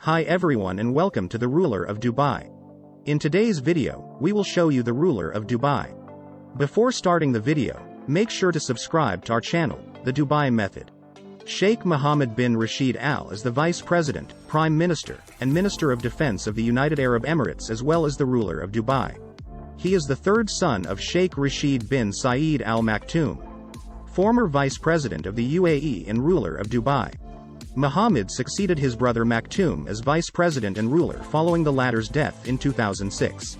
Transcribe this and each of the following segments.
Hi everyone and welcome to the ruler of Dubai. In today's video, we will show you the ruler of Dubai. Before starting the video, make sure to subscribe to our channel, The Dubai Method. Sheikh Mohammed bin Rashid Al is the Vice President, Prime Minister, and Minister of Defense of the United Arab Emirates as well as the ruler of Dubai. He is the third son of Sheikh Rashid bin Saeed Al Maktoum, former Vice President of the UAE and ruler of Dubai. Mohammed succeeded his brother Maktoum as Vice President and ruler following the latter's death in 2006.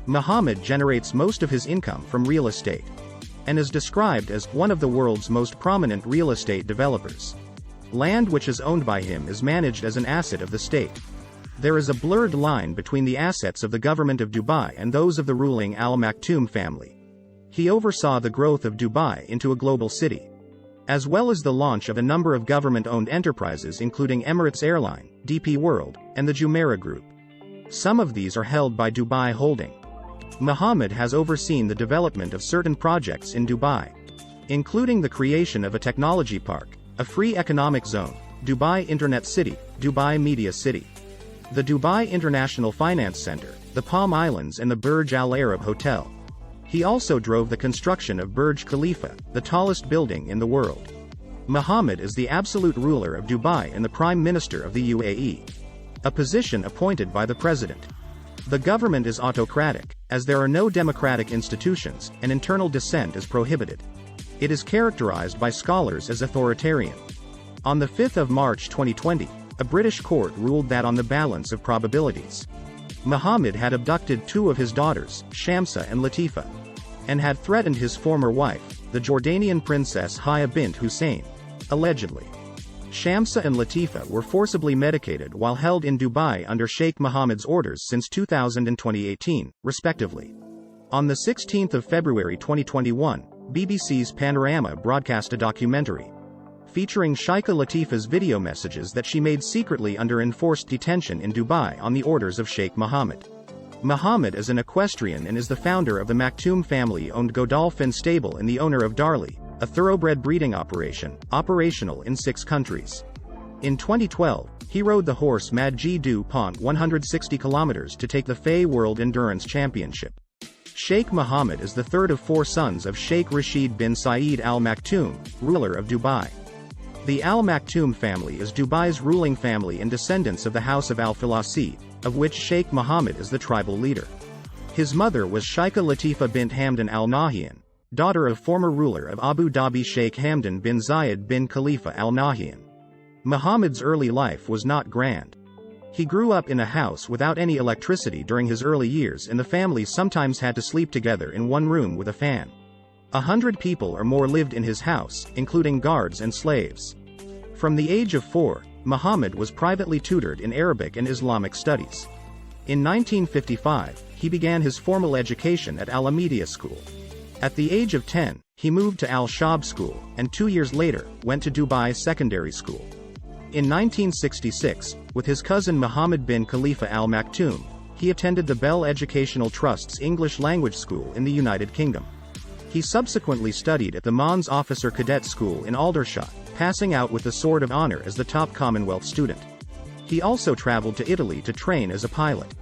Mohammed generates most of his income from real estate, and is described as one of the world's most prominent real estate developers. Land which is owned by him is managed as an asset of the state. There is a blurred line between the assets of the government of Dubai and those of the ruling Al Maktoum family. He oversaw the growth of Dubai into a global city, as well as the launch of a number of government-owned enterprises including Emirates Airline, DP World, and the Jumeirah Group. Some of these are held by Dubai Holding. Mohammed has overseen the development of certain projects in Dubai, including the creation of a technology park, a free economic zone, Dubai Internet City, Dubai Media City, the Dubai International Finance Center, the Palm Islands and the Burj Al Arab Hotel. He also drove the construction of Burj Khalifa, the tallest building in the world. Mohammed is the absolute ruler of Dubai and the Prime Minister of the UAE, a position appointed by the President. The government is autocratic, as there are no democratic institutions, and internal dissent is prohibited. It is characterized by scholars as authoritarian. On the 5th of March 2020, a British court ruled that on the balance of probabilities, Mohammed had abducted two of his daughters, Shamsa and Latifa, and had threatened his former wife, the Jordanian princess Haya bint Hussein, allegedly. Shamsa and Latifa were forcibly medicated while held in Dubai under Sheikh Mohammed's orders since 2000 and 2018, respectively. On the 16th of February 2021, BBC's Panorama broadcast a documentary featuring Sheikha Latifa's video messages that she made secretly under enforced detention in Dubai on the orders of Sheikh Mohammed. Mohammed is an equestrian and is the founder of the Maktoum family-owned Godolphin stable and the owner of Darley, a thoroughbred breeding operation, operational in 6 countries. In 2012, he rode the horse Madji du Pont 160 kilometers to take the FA World Endurance Championship. Sheikh Mohammed is the third of 4 sons of Sheikh Rashid bin Saeed Al Maktoum, ruler of Dubai. The Al Maktoum family is Dubai's ruling family and descendants of the House of Al Falasi, of which Sheikh Mohammed is the tribal leader. His mother was Sheikha Latifa bint Hamdan Al Nahyan, daughter of former ruler of Abu Dhabi Sheikh Hamdan bin Zayed bin Khalifa Al Nahyan. Mohammed's early life was not grand. He grew up in a house without any electricity during his early years and the family sometimes had to sleep together in one room with a fan. 100 people or more lived in his house, including guards and slaves. From the age of 4, Mohammed was privately tutored in Arabic and Islamic studies. In 1955, he began his formal education at Al Amidia School. At the age of 10, he moved to Al Shab School, and 2 years later, went to Dubai Secondary School. In 1966, with his cousin Mohammed bin Khalifa Al Maktoum, he attended the Bell Educational Trust's English Language School in the United Kingdom. He subsequently studied at the Mons Officer Cadet School in Aldershot, passing out with the Sword of Honor as the top Commonwealth student. He also traveled to Italy to train as a pilot.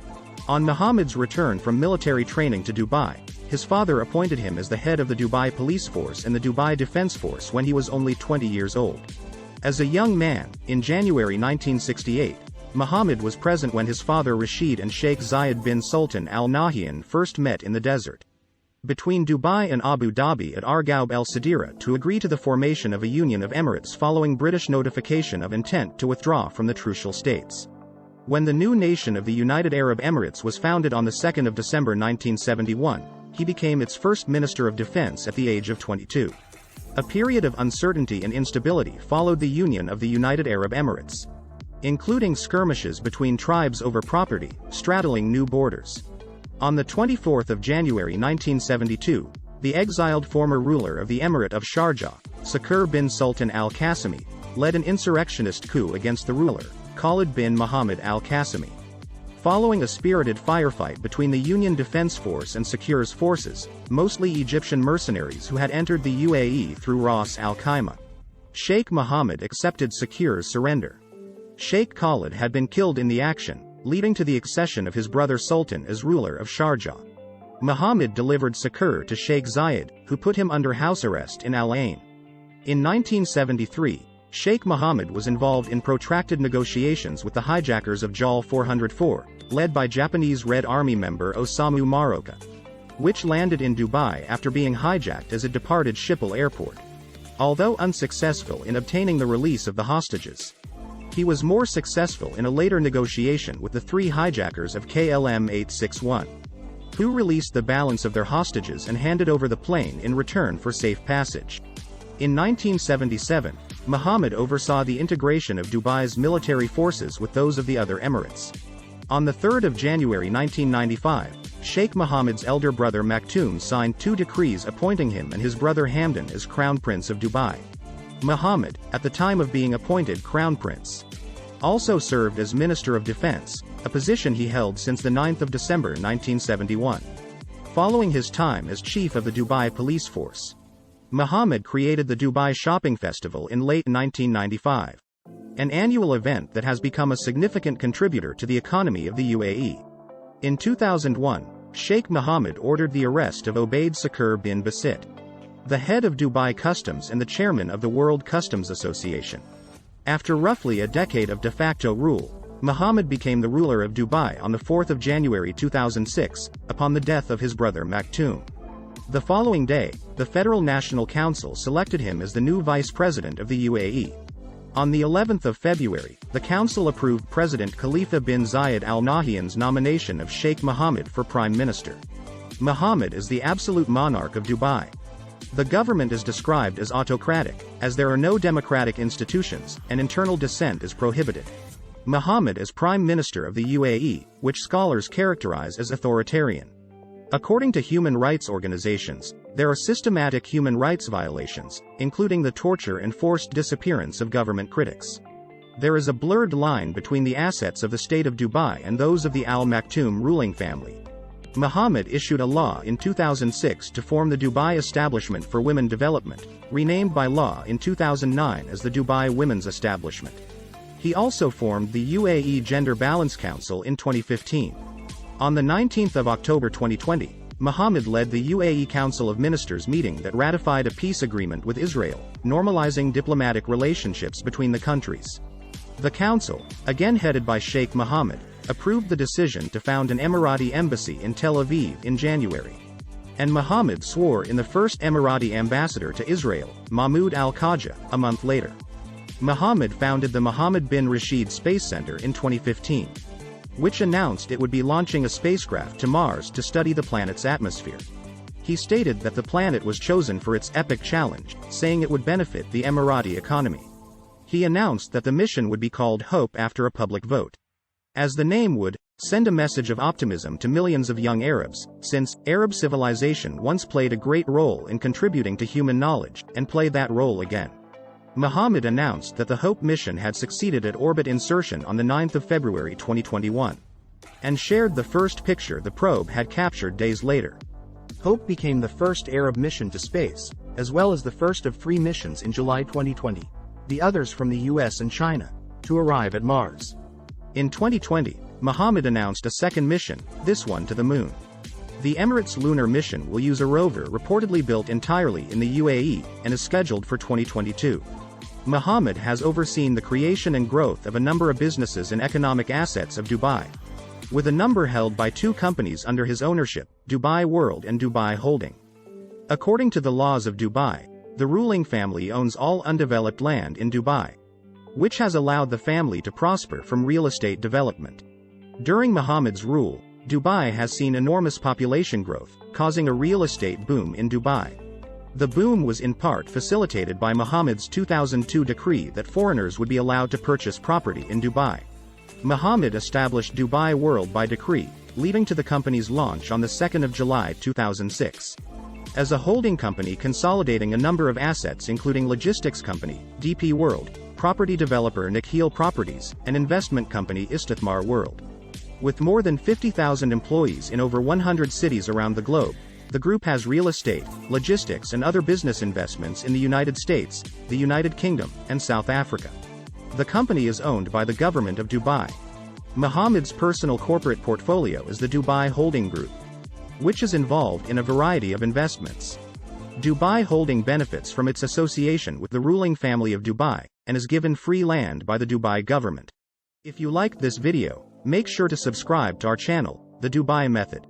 On Mohammed's return from military training to Dubai, his father appointed him as the head of the Dubai Police Force and the Dubai Defense Force when he was only 20 years old. As a young man, in January 1968, Mohammed was present when his father Rashid and Sheikh Zayed bin Sultan Al Nahyan first met in the desert between Dubai and Abu Dhabi at Argaub El Sadira to agree to the formation of a Union of Emirates following British notification of intent to withdraw from the Trucial States. When the new nation of the United Arab Emirates was founded on the 2nd of December 1971, he became its first Minister of Defense at the age of 22. A period of uncertainty and instability followed the union of the United Arab Emirates, including skirmishes between tribes over property, straddling new borders. On the 24th of January 1972, the exiled former ruler of the Emirate of Sharjah, Sakur bin Sultan al-Qasimi, led an insurrectionist coup against the ruler, Khalid bin Mohammed al-Qasimi. Following a spirited firefight between the Union Defense Force and Sakur's forces, mostly Egyptian mercenaries who had entered the UAE through Ras al Khaimah, Sheikh Mohammed accepted Sakur's surrender. Sheikh Khalid had been killed in the action, leading to the accession of his brother Sultan as ruler of Sharjah. Muhammad delivered succor to Sheikh Zayed, who put him under house arrest in Al Ain. In 1973, Sheikh Mohammed was involved in protracted negotiations with the hijackers of JAL 404, led by Japanese Red Army member Osamu Maruoka, which landed in Dubai after being hijacked as it departed Schiphol Airport. Although unsuccessful in obtaining the release of the hostages, he was more successful in a later negotiation with the three hijackers of KLM 861, who released the balance of their hostages and handed over the plane in return for safe passage. In 1977, Muhammad oversaw the integration of Dubai's military forces with those of the other emirates. On 3 January 1995, Sheikh Mohammed's elder brother Maktoum signed 2 decrees appointing him and his brother Hamdan as Crown Prince of Dubai. Muhammad, at the time of being appointed Crown Prince, also served as Minister of Defense, a position he held since 9 December 1971. Following his time as chief of the Dubai Police Force, Muhammad created the Dubai Shopping Festival in late 1995, an annual event that has become a significant contributor to the economy of the UAE. In 2001, Sheikh Mohammed ordered the arrest of Obaid Sukur bin Basit, the head of Dubai Customs and the chairman of the World Customs Association. After roughly a decade of de facto rule, Muhammad became the ruler of Dubai on 4 January 2006, upon the death of his brother Maktoum. The following day, the Federal National Council selected him as the new vice president of the UAE. On the 11th of February, the council approved President Khalifa bin Zayed Al Nahyan's nomination of Sheikh Mohammed for prime minister. Muhammad is the absolute monarch of Dubai. The government is described as autocratic, as there are no democratic institutions, and internal dissent is prohibited. Muhammad is prime minister of the UAE, which scholars characterize as authoritarian. According to human rights organizations, there are systematic human rights violations, including the torture and forced disappearance of government critics. There is a blurred line between the assets of the state of Dubai and those of the Al Maktoum ruling family. Muhammad issued a law in 2006 to form the Dubai Establishment for Women Development, renamed by law in 2009 as the Dubai Women's Establishment. He also formed the UAE Gender Balance Council in 2015. On 19 October 2020, Muhammad led the UAE Council of Ministers meeting that ratified a peace agreement with Israel, normalizing diplomatic relationships between the countries. The council, again headed by Sheikh Mohammed, approved the decision to found an Emirati embassy in Tel Aviv in January. And Muhammad swore in the first Emirati ambassador to Israel, Mahmoud Al-Khaja, a month later. Muhammad founded the Mohammed bin Rashid Space Center in 2015, which announced it would be launching a spacecraft to Mars to study the planet's atmosphere. He stated that the planet was chosen for its epic challenge, saying it would benefit the Emirati economy. He announced that the mission would be called Hope after a public vote, as the name would send a message of optimism to millions of young Arabs, since Arab civilization once played a great role in contributing to human knowledge, and play that role again. Muhammad announced that the Hope mission had succeeded at orbit insertion on 9 February 2021, and shared the first picture the probe had captured days later. Hope became the first Arab mission to space, as well as the first of 3 missions in July 2020, the others from the US and China, to arrive at Mars. In 2020, Muhammad announced a second mission, this one to the Moon. The Emirates lunar mission will use a rover reportedly built entirely in the UAE, and is scheduled for 2022. Muhammad has overseen the creation and growth of a number of businesses and economic assets of Dubai, with a number held by 2 companies under his ownership, Dubai World and Dubai Holding. According to the laws of Dubai, the ruling family owns all undeveloped land in Dubai, which has allowed the family to prosper from real estate development. During Muhammad's rule, Dubai has seen enormous population growth, causing a real estate boom in Dubai. The boom was in part facilitated by Muhammad's 2002 decree that foreigners would be allowed to purchase property in Dubai. Muhammad established Dubai World by decree, leading to the company's launch on 2 July 2006. As a holding company consolidating a number of assets including logistics company, DP World, property developer Nikhil Properties, and investment company Istithmar World. With more than 50,000 employees in over 100 cities around the globe, the group has real estate, logistics and other business investments in the United States, the United Kingdom, and South Africa. The company is owned by the government of Dubai. Mohammed's personal corporate portfolio is the Dubai Holding Group, which is involved in a variety of investments. Dubai Holding benefits from its association with the ruling family of Dubai, and is given free land by the Dubai government. If you liked this video, make sure to subscribe to our channel, The Dubai Method.